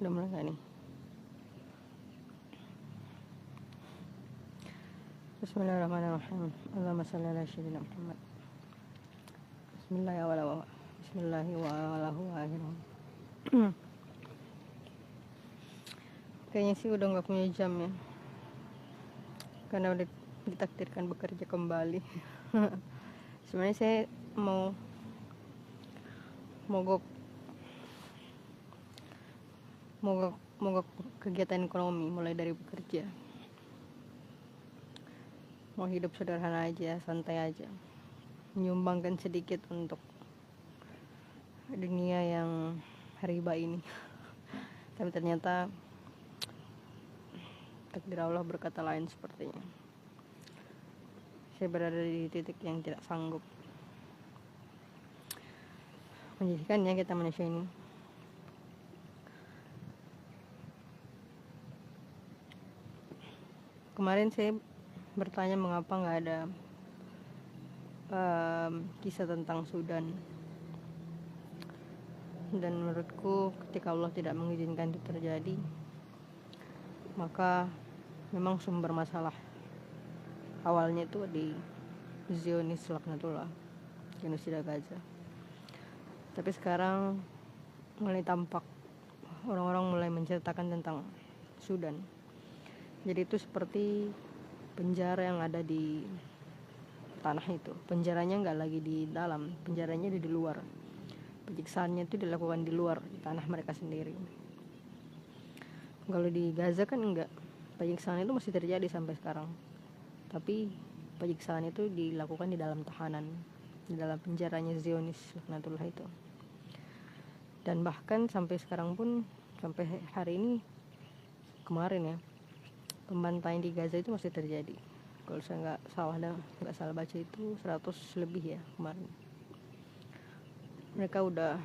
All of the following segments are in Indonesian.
Udah mulai gak nih? Bismillahirrahmanirrahim. Allahumma shalli ala sayyidina Muhammad. Bismillahirrahmanirrahim. Kayaknya sih udah gak punya jam ya, karena udah ditakdirkan bekerja kembali. Sebenarnya saya mau mogok kegiatan ekonomi, mulai dari bekerja. Mau hidup sederhana aja, santai aja, menyumbangkan sedikit untuk dunia yang riba ini. Tapi ternyata takdir Allah berkata lain sepertinya. Saya berada di titik yang tidak sanggup. Menjadikannya kita manusia ini. Kemarin saya bertanya mengapa nggak ada kisah tentang Sudan. Dan menurutku ketika Allah tidak mengizinkan itu terjadi, maka memang sumber masalah awalnya itu di Zionis laknatullah, genosida Gaza. Tapi sekarang mulai tampak orang-orang mulai menceritakan tentang Sudan. Jadi itu seperti penjara yang ada di tanah itu. Penjaranya nggak lagi di dalam, penjaranya di luar. Penyiksaannya itu dilakukan di luar, di tanah mereka sendiri. Kalau di Gaza kan enggak, penyiksaan itu masih terjadi sampai sekarang. Tapi penyiksaan itu dilakukan di dalam tahanan, di dalam penjaranya Zionis laknatullah itu. Dan bahkan sampai sekarang pun, sampai hari ini, kemarin ya, pembantaian di Gaza itu masih terjadi. Kalau saya nggak salah baca itu 100 lebih ya kemarin. Mereka udah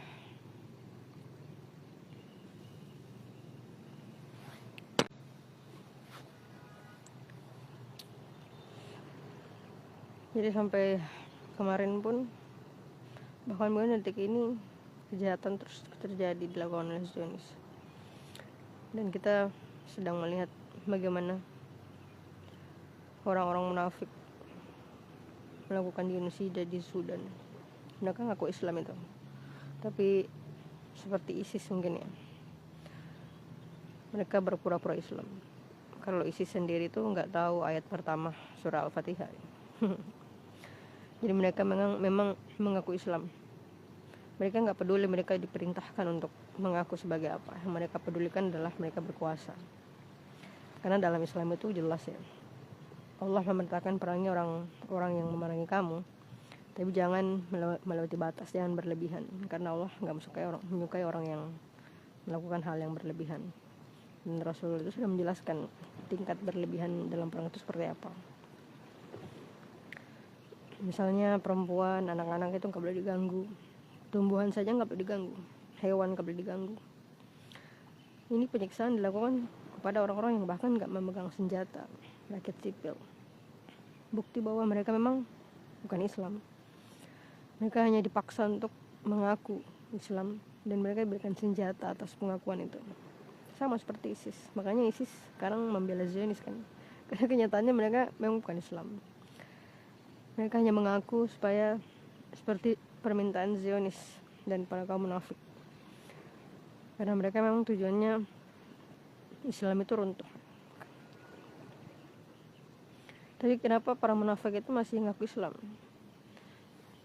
jadi sampai kemarin pun, bahkan mungkin detik ini kejahatan terus terjadi dilakukan oleh Zionis. Dan kita sedang melihat bagaimana orang-orang munafik melakukan genosida di Sudan. Mereka ngaku Islam itu, tapi seperti ISIS mungkin ya, mereka berpura-pura Islam. Kalau ISIS sendiri itu nggak tahu ayat pertama surah Al-Fatihah. Jadi mereka memang mengaku Islam. Mereka nggak peduli mereka diperintahkan untuk mengaku sebagai apa. Yang mereka pedulikan adalah mereka berkuasa. Karena dalam Islam itu jelas ya, Allah memerintahkan perangi orang yang memerangi kamu, tapi jangan melewati batas, jangan berlebihan, karena Allah nggak menyukai orang yang melakukan hal yang berlebihan. Dan Rasul itu sudah menjelaskan tingkat berlebihan dalam perang itu seperti apa. Misalnya perempuan, anak-anak itu nggak boleh diganggu, tumbuhan saja nggak boleh diganggu, hewan nggak boleh diganggu. Ini penyiksaan dilakukan kepada orang-orang yang bahkan nggak memegang senjata, rakyat sipil. Bukti bahwa mereka memang bukan Islam. Mereka hanya dipaksa untuk mengaku Islam, dan mereka diberikan senjata atas pengakuan itu. Sama seperti ISIS. Makanya ISIS sekarang membela Zionis kan, karena kenyataannya mereka memang bukan Islam. Mereka hanya mengaku supaya seperti permintaan Zionis dan para kaum munafik, karena mereka memang tujuannya Islam itu runtuh. Tapi kenapa para munafik itu masih ngaku Islam?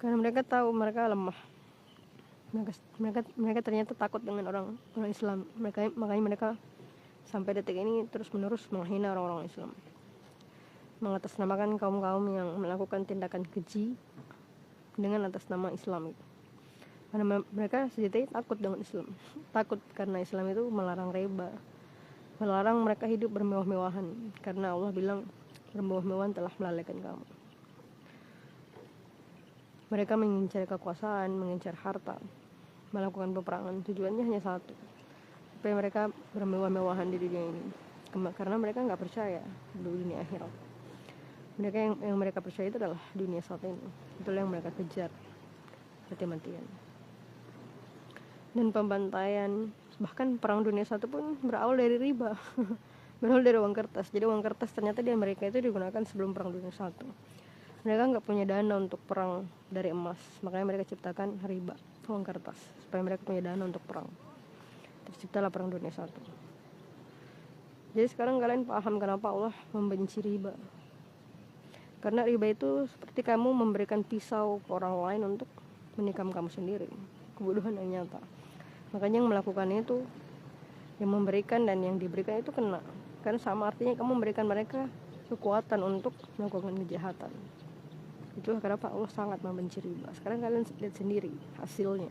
Karena mereka tahu mereka lemah. Mereka ternyata takut dengan orang Islam. Makanya mereka sampai detik ini terus menerus menghina orang-orang Islam, mengatasnamakan kaum-kaum yang melakukan tindakan keji dengan atas nama Islam itu. Karena mereka sejatinya takut dengan Islam. Takut karena Islam itu melarang riba, melarang mereka hidup bermewah-mewahan, karena Allah bilang bermewah-mewahan telah melalaikan kamu. Mereka mengincar kekuasaan, mengincar harta, melakukan peperangan. Tujuannya hanya satu, supaya mereka bermewah-mewahan di dunia ini, karena mereka nggak percaya di dunia akhirat. Mereka yang mereka percaya itu adalah dunia saat ini. Itulah yang mereka kejar mati-matian. Dan pembantaian Bahkan perang dunia 1 pun berawal dari riba. Berawal dari uang kertas. Jadi uang kertas ternyata di Amerika itu digunakan sebelum perang dunia 1. Mereka nggak punya dana untuk perang dari emas, makanya mereka ciptakan riba, uang kertas, supaya mereka punya dana untuk perang. Terciptalah perang dunia 1. Jadi sekarang kalian paham kenapa Allah membenci riba. Karena riba itu seperti kamu memberikan pisau ke orang lain untuk menikam kamu sendiri. Kebodohan yang nyata. Makanya yang melakukan itu, yang memberikan dan yang diberikan itu kena. Karena sama artinya kamu memberikan mereka kekuatan untuk melakukan kejahatan. Itulah kenapa Allah sangat membenci riba. Sekarang kalian lihat sendiri hasilnya,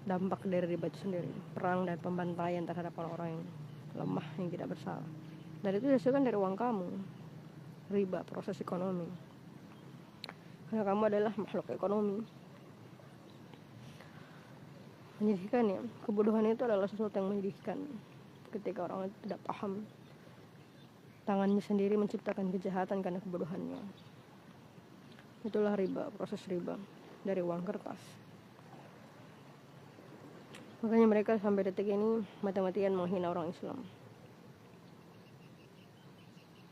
dampak dari riba itu sendiri, perang dan pembantaian terhadap orang-orang yang lemah, yang tidak bersalah. Dan itu dihasilkan dari uang kamu. Riba, proses ekonomi. Karena kamu adalah makhluk ekonomi. Menyedihkan ya, kebodohan itu adalah sesuatu yang menyedihkan. Ketika orang itu tidak paham, tangannya sendiri menciptakan kejahatan karena kebodohannya. Itulah riba, proses riba dari uang kertas. Makanya mereka sampai detik ini mati-matian menghina orang Islam.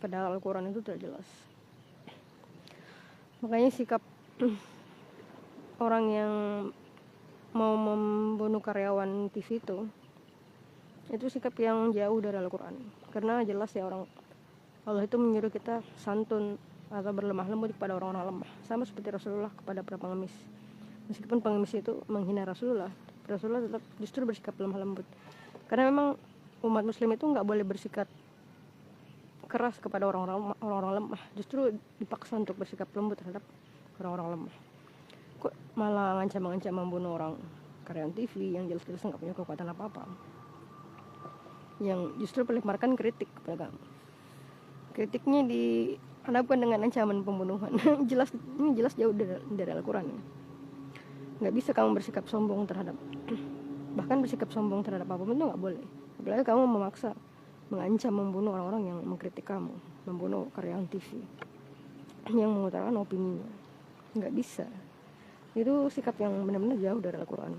Padahal Al-Quran itu tidak jelas. Makanya sikap orang yang mau membunuh karyawan TV itu sikap yang jauh dari Al-Quran. Karena jelas ya, Allah itu menyuruh kita santun atau berlemah lembut kepada orang-orang lemah, sama seperti Rasulullah kepada para pengemis. Meskipun pengemis itu menghina Rasulullah tetap justru bersikap lemah lembut. Karena memang umat muslim itu nggak boleh bersikap keras kepada orang-orang lemah, justru dipaksa untuk bersikap lembut terhadap orang-orang lemah. Kok malah ngancam-ngancam membunuh orang karyawan TV yang jelas-jelas nggak punya kekuatan apa-apa, yang justru melemparkan kritik kepada kamu. Kritiknya dihadapkan dengan ancaman pembunuhan. Ini jelas jauh dari Al-Quran ya. Nggak bisa kamu bersikap sombong terhadap, bahkan bersikap sombong terhadap apapun itu nggak boleh. Apalagi kamu memaksa, mengancam membunuh orang-orang yang mengkritik kamu, membunuh karyawan TV yang mengutarakan opininya. Nggak bisa. Itu sikap yang benar-benar jauh dari Al-Quran.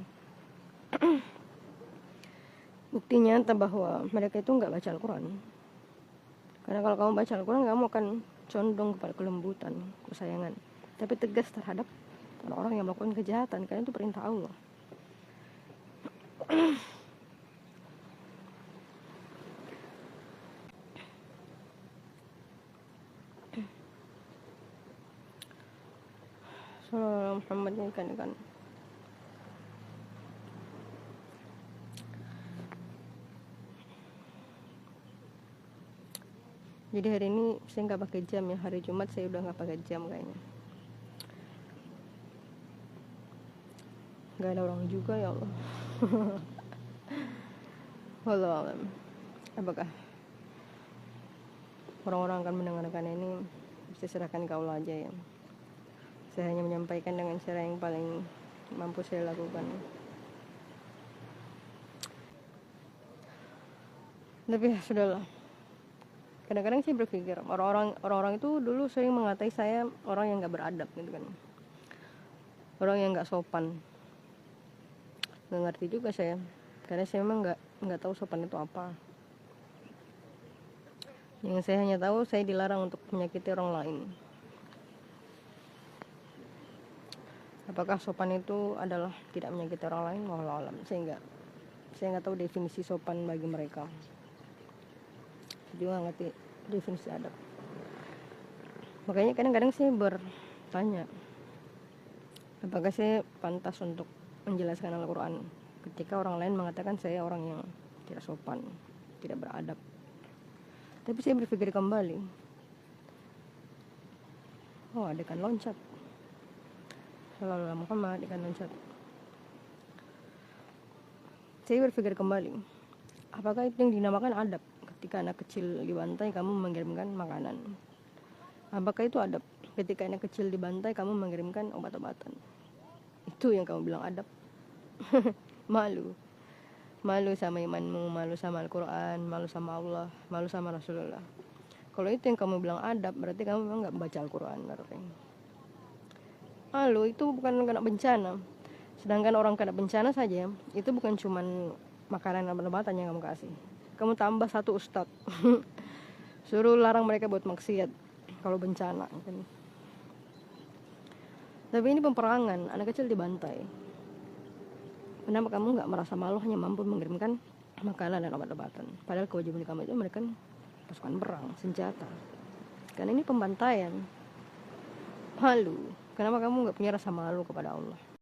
Bukti nyata bahwa mereka itu nggak baca Al-Quran. Karena kalau kamu baca Al-Quran, kamu akan condong kepada kelembutan, kesayangan, tapi tegas terhadap orang-orang yang melakukan kejahatan, karena itu perintah Allah. Sallallahu Muhammad kan. Jadi hari ini saya nggak pakai jam ya, hari Jumat saya udah nggak pakai jam kayaknya. Nggak ada orang juga ya Allah. Wallahu a'lam. Apakah orang-orang akan mendengarkan ini? Bisa serahkan ke Allah aja ya. Saya hanya menyampaikan dengan cara yang paling mampu saya lakukan. Tapi ya sudahlah. Kadang-kadang saya berpikir orang-orang itu dulu sering mengatai saya orang yang nggak beradab gitu kan, orang yang nggak sopan. Nggak ngerti juga saya, karena saya memang nggak tahu sopan itu apa. Yang saya hanya tahu, saya dilarang untuk menyakiti orang lain. Apakah sopan itu adalah tidak menyakiti orang lain? Wallahu a'lam. Saya nggak tahu definisi sopan bagi mereka. Juga ngerti definisi adab. Makanya kadang-kadang saya bertanya, apakah saya pantas untuk menjelaskan Al-Quran ketika orang lain mengatakan saya orang yang tidak sopan, tidak beradab. Tapi saya berpikir kembali, oh adegan loncat, Sallallahu Muhammad adegan loncat. Saya berpikir kembali, apakah itu yang dinamakan adab? Ketika anak kecil dibantai, kamu mengirimkan makanan. Apakah itu adab? Ketika anak kecil dibantai, kamu mengirimkan obat-obatan. Itu yang kamu bilang adab? Malu sama imanmu, malu sama Al-Quran, malu sama Allah, malu sama Rasulullah. Kalau itu yang kamu bilang adab, berarti kamu memang gak baca Al-Quran. Malu itu bukan kena bencana. Sedangkan orang kena bencana saja, itu bukan cuman makanan dan obat-obatan yang kamu kasih. Kamu tambah satu ustadz suruh larang mereka buat maksiat kalau bencana kan. Tapi ini peperangan, anak kecil dibantai. Kenapa kamu nggak merasa malu hanya mampu mengirimkan makanan dan obat-obatan? Padahal kewajiban kamu itu mereka pasukan perang, senjata. Karena ini pembantaian. Malu. Kenapa kamu nggak punya rasa malu kepada Allah?